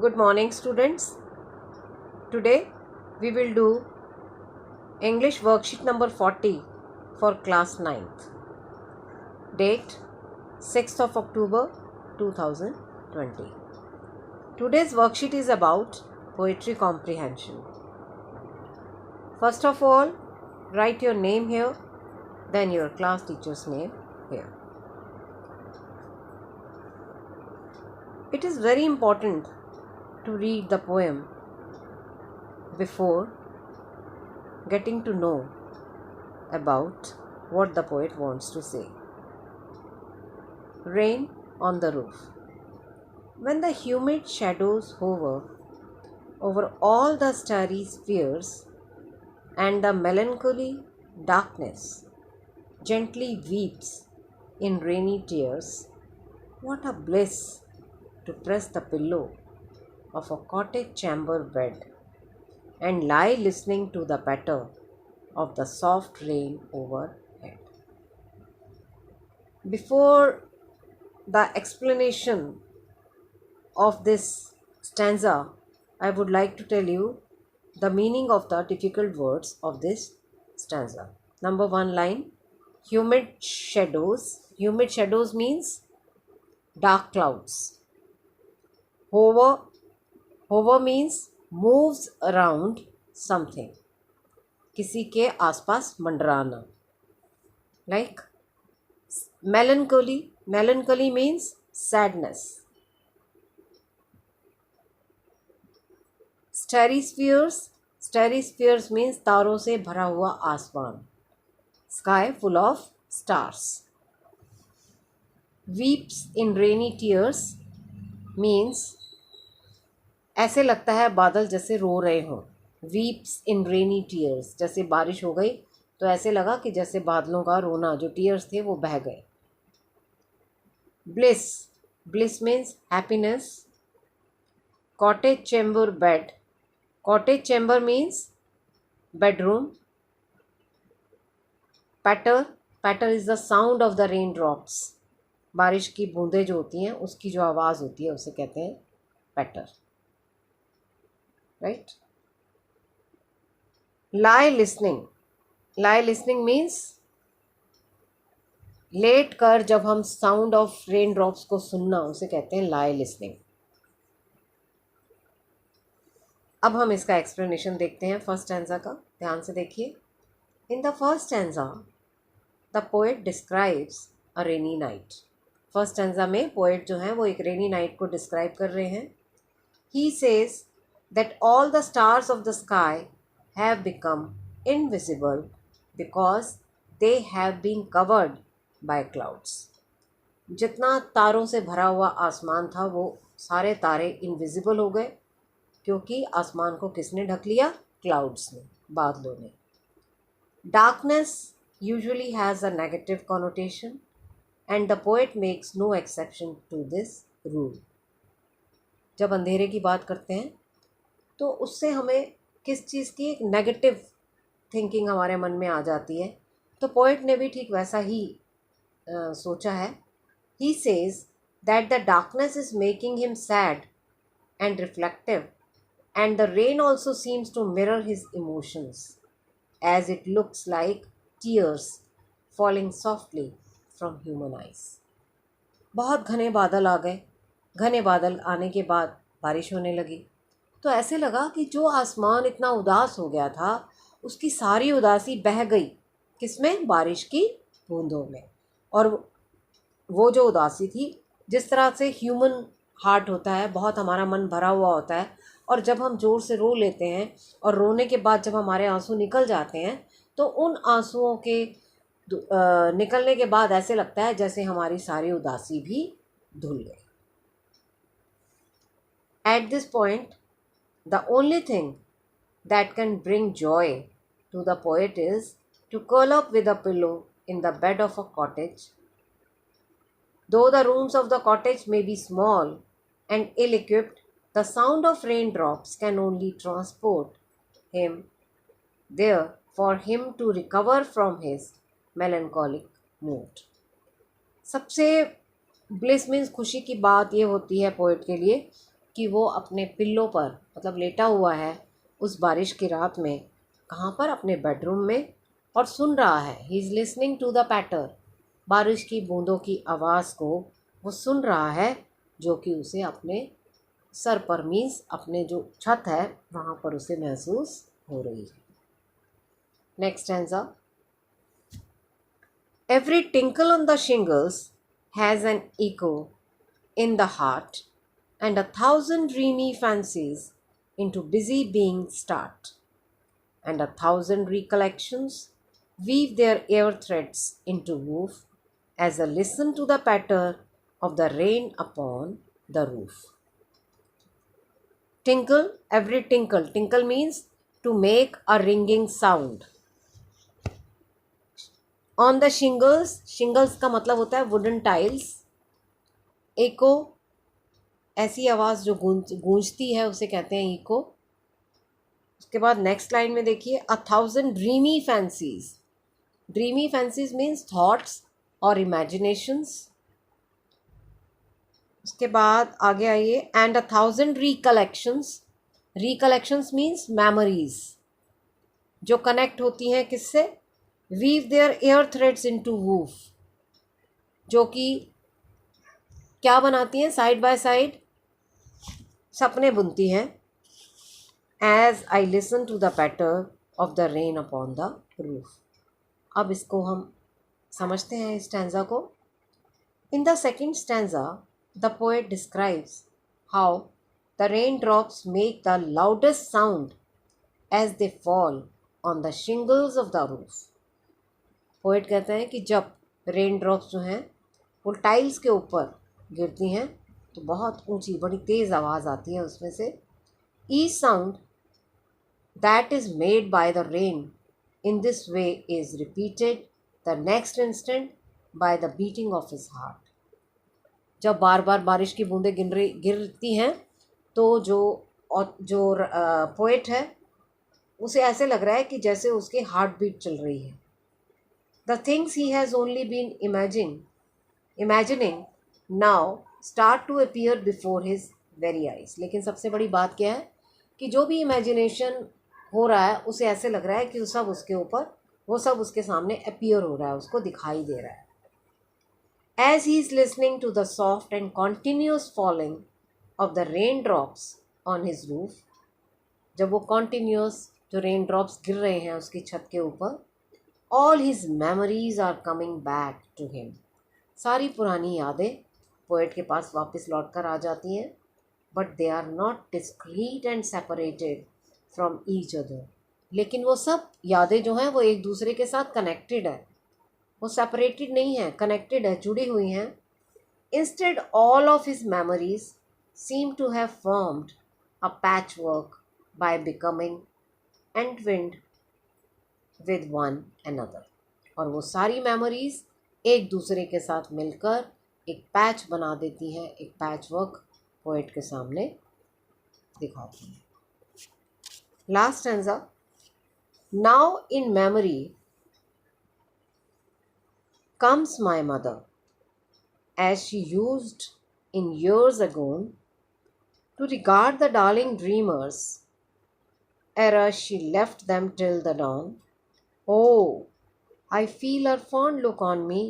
Good morning, students. Today we will do English worksheet number 40 for class 9th. Date 6th of October 2020. Today's worksheet is about poetry comprehension. First of all, write your name here, then your class teacher's name here. It is very important to read the poem before getting to know about what the poet wants to say. Rain on the roof. When the humid shadows hover over all the starry spheres and the melancholy darkness gently weeps in rainy tears, what a bliss to press the pillow of a cottage chamber bed and lie listening to the patter of the soft rain overhead. Before the explanation of this stanza, I would like to tell you the meaning of the difficult words of this stanza. Number one line, humid shadows. Humid shadows means dark clouds. Hover means moves around something. किसी के आसपास मंडराना. Like melancholy. Melancholy means sadness. Starry spheres. Starry spheres means तारों से भरा हुआ आसमान. Sky full of stars. Weeps in rainy tears means ऐसे लगता है बादल जैसे रो रहे हों. वीप्स इन रेनी टीयर्स, जैसे बारिश हो गई तो ऐसे लगा कि जैसे बादलों का रोना, जो टीयर्स थे वो बह गए. Bliss. Bliss means happiness. Cottage chamber bed. Cottage chamber means bedroom. Patter. Patter is the sound of the rain drops. बारिश की बूंदें जो होती हैं उसकी जो आवाज़ होती है उसे कहते हैं patter. Right. lie listening. lie listening means लेट कर जब हम साउंड ऑफ रेन ड्रॉप्स को सुनना, उसे कहते हैं lie listening. अब हम इसका एक्सप्लेनेशन देखते हैं फर्स्ट स्टैंजा का. ध्यान से देखिए. In the first stanza the poet describes a rainy night. First stanza में पोएट जो है वो एक रेनी नाइट को डिस्क्राइब कर रहे हैं. ही says that all the stars of the sky have become invisible because they have been covered by clouds. जितना तारों से भरा हुआ आसमान था वो सारे तारे इनविजिबल हो गए क्योंकि आसमान को किसने ढक लिया? क्लाउड्स ने, बादलों ने. Darkness usually has a negative connotation and the poet makes no exception to this rule. जब अंधेरे की बात करते हैं तो उससे हमें किस चीज़ की एक नेगेटिव थिंकिंग हमारे मन में आ जाती है, तो पोएट ने भी ठीक वैसा ही सोचा है. He says that the darkness is making him sad and reflective and the rain also seems to mirror his emotions as it looks like tears falling softly from human eyes. बहुत घने बादल आ गए. घने बादल आने के बाद बारिश होने लगी तो ऐसे लगा कि जो आसमान इतना उदास हो गया था उसकी सारी उदासी बह गई. किसमें? बारिश की बूंदों में. और वो जो उदासी थी, जिस तरह से ह्यूमन हार्ट होता है, बहुत हमारा मन भरा हुआ होता है, और जब हम ज़ोर से रो लेते हैं और रोने के बाद जब हमारे आंसू निकल जाते हैं तो उन आंसुओं के निकलने के बाद ऐसे लगता है जैसे हमारी सारी उदासी भी धुल गई. At this point the only thing that can bring joy to the poet is to curl up with a pillow in the bed of a cottage. Though the rooms of the cottage may be small and ill-equipped, the sound of raindrops can only transport him there for him to recover from his melancholic mood. सबसे bliss means खुशी की बात ये होती है poet के लिए कि वो अपने पिल्लो पर मतलब लेटा हुआ है उस बारिश की रात में, कहाँ पर, अपने बेडरूम में, और सुन रहा है। He is listening to the patter, बारिश की बूंदों की आवाज़ को वो सुन रहा है, जो कि उसे अपने सर पर, मीन्स अपने जो छत है वहाँ पर उसे महसूस हो रही है। Next stanza. Every tinkle on the shingles has an echo in the heart, and 1,000 dreamy fancies into busy being start, and 1,000 recollections weave their air threads into woof as I listen to the patter of the rain upon the roof. Tinkle, every tinkle. Tinkle means to make a ringing sound. On the shingles, shingles का मतलब होता है wooden tiles. Echo, ऐसी आवाज़ जो गूंजती है उसे कहते हैं इको। उसके बाद नेक्स्ट लाइन में देखिए, 1,000 dreamy fancies. Dreamy fancies means thoughts और इमेजिनेशंस। उसके बाद आगे आइए, and 1,000 recollections. Recollections means memories जो कनेक्ट होती हैं किससे, weave their air threads into woof, जो कि क्या बनाती हैं, साइड बाय साइड सपने बुनती हैं। As I listen to the patter of the rain upon the roof. अब इसको हम समझते हैं इस स्टैंजा को। In the second stanza the poet describes how the rain drops make the loudest sound as they fall on the shingles of the roof. Poet कहते हैं कि जब रेन ड्रॉप्स जो हैं वो टाइल्स के ऊपर गिरती हैं तो बहुत ऊंची, बड़ी तेज़ आवाज़ आती है उसमें से। Each sound that is made by the rain in this way is repeated the next instant by the beating of his heart. जब बार बार बारिश की बूंदें गिरती हैं तो जो पोएट है उसे ऐसे लग रहा है कि जैसे उसके हार्ट बीट चल रही है। The things he has only been imagining now start to appear before his very eyes. लेकिन सबसे बड़ी बात क्या है कि जो भी इमेजिनेशन हो रहा है उसे ऐसे लग रहा है कि वो सब उसके सामने अपीयर हो रहा है, उसको दिखाई दे रहा है। As he is listening to the soft and continuous falling of the raindrops on his roof, जब वो continuous जो raindrops गिर रहे हैं उसकी छत के ऊपर, all his memories are coming back to him. सारी पुरानी यादें पोएट के पास वापस लौट कर आ जाती हैं, but they are not discrete and separated from each other. लेकिन वो सब यादें जो हैं वो एक दूसरे के साथ कनेक्टेड है, वो सेपरेटेड नहीं है, कनेक्टेड है, जुड़ी हुई हैं। Instead all of his memories seem to have formed a patchwork by becoming entwined with one another. और वो सारी मेमोरीज एक दूसरे के साथ मिलकर एक पैच बना देती हैं, एक पैच वर्क पोएट के सामने दिखाती हैं। Last stanza. Now in memory comes my mother, as she used in years agone to regard the darling dreamers, ere she left them till the dawn. Oh, I feel her fond look on me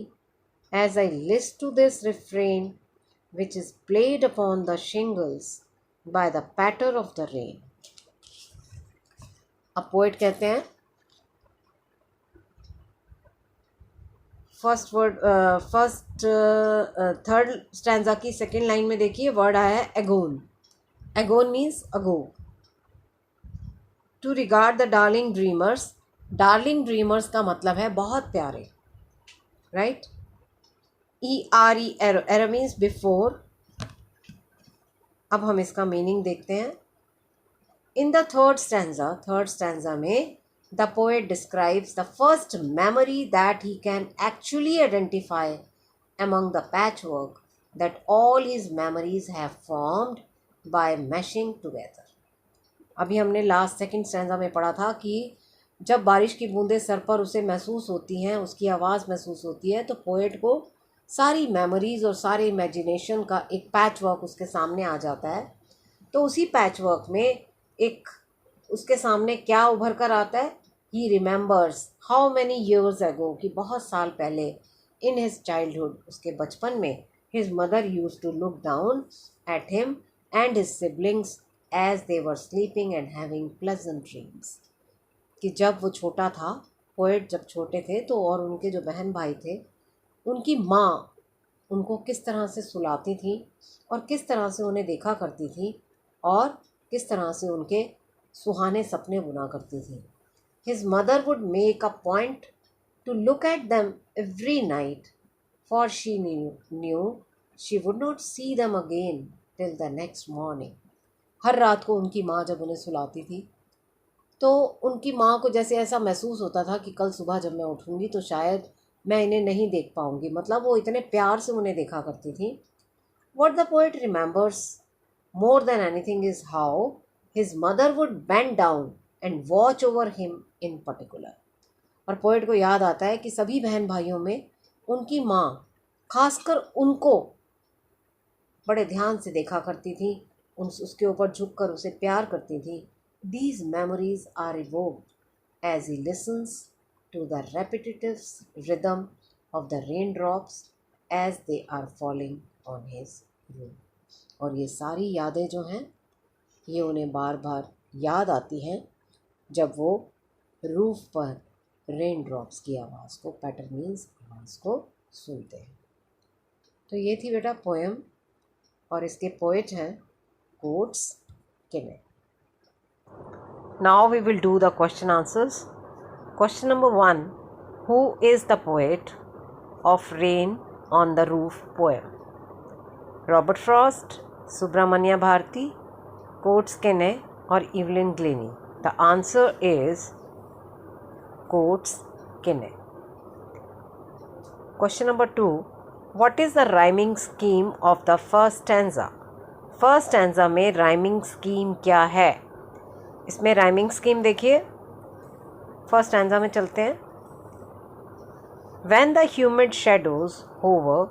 as I list to this refrain, which is played upon the shingles by the patter of the rain. अब poet कहते हैं, third stanza की second line में देखिए word आया है agone. Agone means ago. To regard the darling dreamers. Darling dreamers का मतलब है बहुत प्यारे, right. ERE ere, ere means before. अब हम इसका मीनिंग देखते हैं। इन द थर्ड स्टैंजा में the poet describes the first memory that he can actually identify among the patchwork that all his memories have formed by meshing together. अभी हमने last second stanza में पढ़ा था कि जब बारिश की बूंदें सर पर उसे महसूस होती हैं, उसकी आवाज़ महसूस होती है, तो पोएट को सारी मेमोरीज़ और सारे इमेजिनेशन का एक पैच वर्क उसके सामने आ जाता है, तो उसी पैच वर्क में एक उसके सामने क्या उभर कर आता है, he remembers how many years ago, कि बहुत साल पहले इन हिज चाइल्डहुड, उसके बचपन में, his mother used to look down at him and his siblings as they were sleeping and having pleasant dreams. कि जब वो छोटा था, पोएट जब छोटे थे तो, और उनके जो बहन भाई थे, उनकी माँ उनको किस तरह से सुलाती थी और किस तरह से उन्हें देखा करती थी और किस तरह से उनके सुहाने सपने बुना करती थी। His mother would make a point to look at them every night, for she knew she would not see them again till the next morning. हर रात को उनकी माँ जब उन्हें सुलाती थी तो उनकी माँ को जैसे ऐसा महसूस होता था कि कल सुबह जब मैं उठूँगी तो शायद मैं इन्हें नहीं देख पाऊँगी। मतलब वो इतने प्यार से उन्हें देखा करती थी। What the poet remembers more than anything is how his mother would bend down and watch over him in particular. और पोएट को याद आता है कि सभी बहन भाइयों में उनकी माँ खासकर उनको बड़े ध्यान से देखा करती थी, उसके ऊपर झुककर उसे प्यार करती थी। These memories are evoked as he listens to the repetitive rhythm of the raindrops as they are falling on his roof. और ये सारी यादें जो हैं ये उन्हें बार बार याद आती हैं जब वो रूफ पर रेन ड्रॉप्स की आवाज़ को, पैटर्न मीन्स आवाज़ को सुनते हैं। तो ये थी बेटा पोएम और इसके पोएट हैं कोट्स किने। Now we will do the question answers. Question number 1. Who is the poet of Rain on the Roof poem? Robert Frost, Subramanya Bharati, Coates Kenne or Evelyn Glennie? The answer is Coates Kenne. Question number 2. What is the rhyming scheme of the first stanza? First stanza में rhyming scheme क्या है? इसमें rhyming scheme देखिए, first stanza में चलते हैं। When the humid shadows hover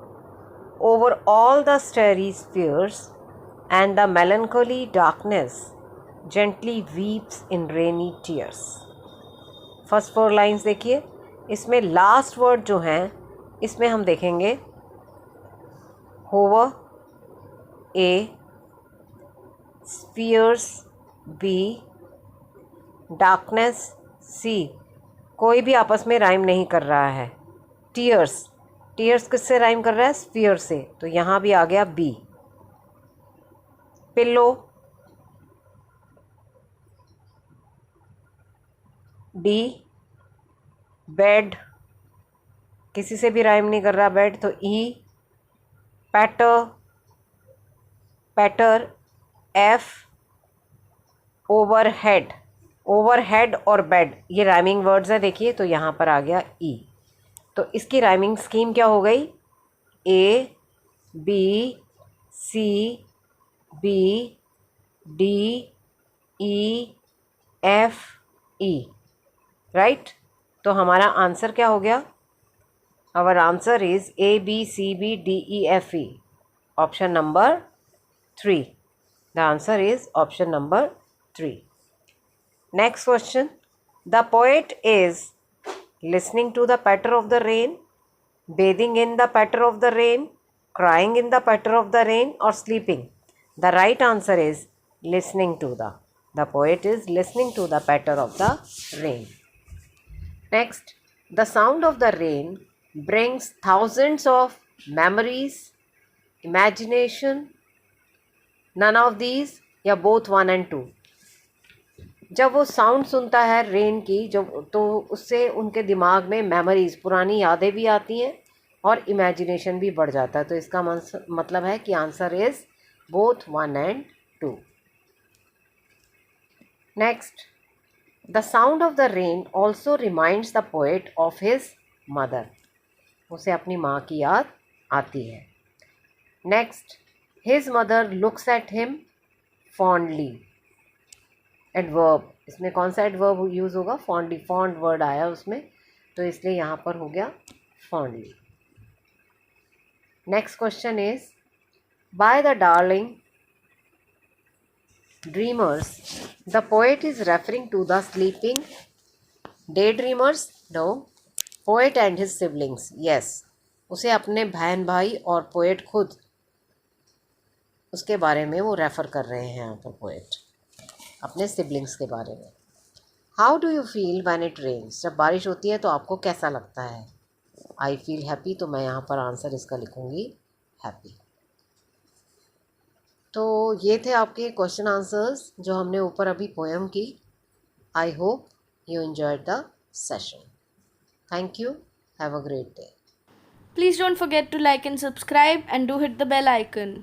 over all the starry spheres and the melancholy darkness gently weeps in rainy tears. First 4 lines देखिए, इसमें लास्ट वर्ड जो हैं इसमें हम देखेंगे होवर ए, स्फीयर्स बी, डार्कनेस सी, कोई भी आपस में राइम नहीं कर रहा है। टीयर्स, टीयर्स किससे राइम कर रहा है? स्फीयर से, तो यहाँ भी आ गया बी। पिल्लो, डी, बेड, किसी से भी राइम नहीं कर रहा बेड, तो ई। पैटर, पैटर एफ। ओवरहेड, ओवरहेड और बेड ये राइमिंग वर्ड्स हैं देखिए, तो यहाँ पर आ गया ई। तो इसकी राइमिंग स्कीम क्या हो गई? A B C B D E F E, right. तो हमारा आंसर क्या हो गया? Our answer is A B C B D E F E, option number 3. The answer is option number 3. Next question. The poet is listening to the patter of the rain, bathing in the patter of the rain, crying in the patter of the rain, or sleeping. The right answer is listening to the. The poet is listening to the patter of the rain. Next, the sound of the rain brings thousands of memories, imagination. None of these, या both 1 and 2. जब वो sound सुनता है rain की, जब तो उससे उनके दिमाग में मेमोरीज, पुरानी यादें भी आती हैं और इमेजिनेशन भी बढ़ जाता है। तो इसका मतलब है कि answer is both 1 and 2. Next, the sound of the rain also reminds the poet of his mother. उसे अपनी माँ की याद आती है. Next, his mother looks at him fondly. Adverb, इसमें कौन सा एडवर्ब यूज़ होगा? फॉन्डली, फॉन्ड वर्ड आया उसमें, तो इसलिए यहाँ पर हो गया fondly. Next question is, by the darling Dreamers. The poet is referring to the sleeping daydreamers. No. Poet and his siblings. Yes. उसे अपने बहन भाई और पोएट खुद उसके बारे में वो रेफ़र कर रहे हैं यहाँ पर पोएट अपने सिबलिंग्स के बारे में. How do you feel when it rains. जब बारिश होती है तो आपको कैसा लगता है. I feel happy. तो मैं यहाँ पर आंसर इसका लिखूँगी हैप्पी. तो ये थे आपके क्वेश्चन आंसर्स जो हमने ऊपर अभी पोएम की. I hope you enjoyed the session. Thank you. Have a great day. Please don't forget to like and subscribe and do hit the bell icon.